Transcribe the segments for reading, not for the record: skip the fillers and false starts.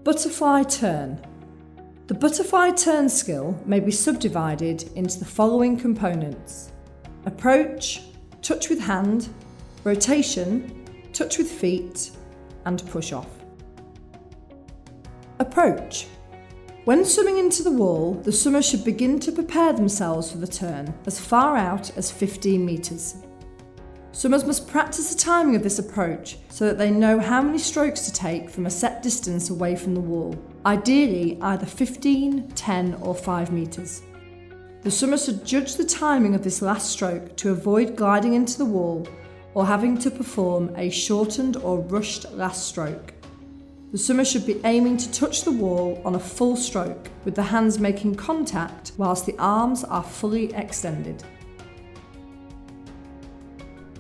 Butterfly turn. The butterfly turn skill may be subdivided into the following components: approach, touch with hand, rotation, touch with feet, and push off. Approach. When swimming into the wall, the swimmer should begin to prepare themselves for the turn as far out as 15 metres. Swimmers must practice the timing of this approach so that they know how many strokes to take from a set distance away from the wall, ideally either 15, 10 or 5 metres. The swimmer should judge the timing of this last stroke to avoid gliding into the wall or having to perform a shortened or rushed last stroke. The swimmer should be aiming to touch the wall on a full stroke, with the hands making contact whilst the arms are fully extended.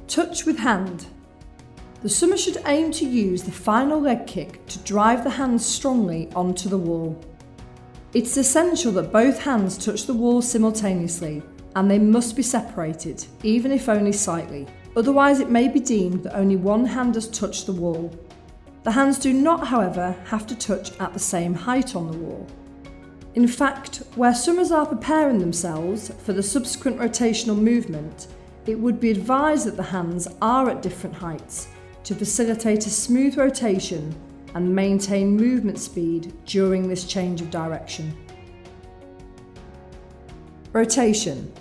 Touch with hand. The swimmer should aim to use the final leg kick to drive the hands strongly onto the wall. It's essential that both hands touch the wall simultaneously, and they must be separated, even if only slightly. Otherwise, it may be deemed that only one hand has touched the wall. The hands do not, however, have to touch at the same height on the wall. In fact, where swimmers are preparing themselves for the subsequent rotational movement, it would be advised that the hands are at different heights to facilitate a smooth rotation and maintain movement speed during this change of direction. Rotation.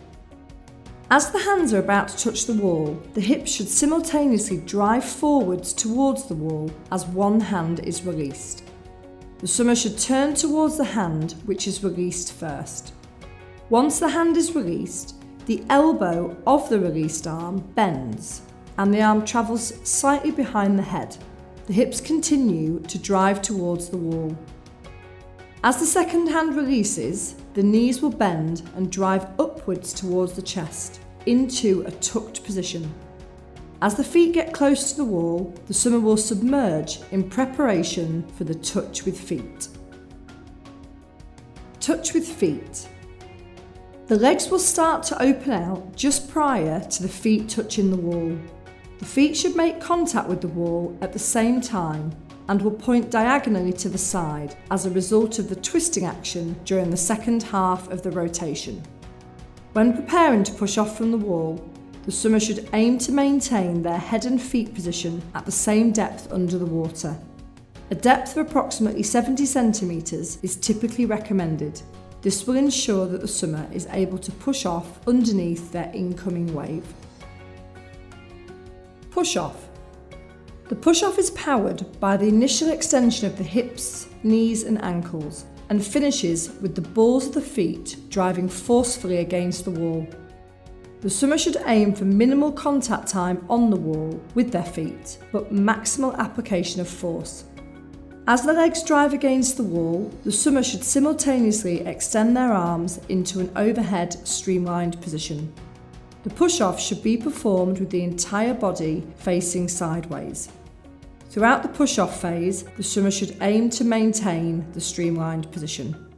As the hands are about to touch the wall, the hips should simultaneously drive forwards towards the wall as one hand is released. The swimmer should turn towards the hand which is released first. Once the hand is released, the elbow of the released arm bends and the arm travels slightly behind the head. The hips continue to drive towards the wall. As the second hand releases, the knees will bend and drive upwards towards the chest into a tucked position. As the feet get close to the wall, the swimmer will submerge in preparation for the touch with feet. Touch with feet. The legs will start to open out just prior to the feet touching the wall. The feet should make contact with the wall at the same time and will point diagonally to the side as a result of the twisting action during the second half of the rotation. When preparing to push off from the wall, the swimmer should aim to maintain their head and feet position at the same depth under the water. A depth of approximately 70 centimetres is typically recommended. This will ensure that the swimmer is able to push off underneath their incoming wave. Push off. The push-off is powered by the initial extension of the hips, knees and ankles and finishes with the balls of the feet driving forcefully against the wall. The swimmer should aim for minimal contact time on the wall with their feet, but maximal application of force. As the legs drive against the wall, the swimmer should simultaneously extend their arms into an overhead streamlined position. The push-off should be performed with the entire body facing sideways. Throughout the push-off phase, the swimmer should aim to maintain the streamlined position.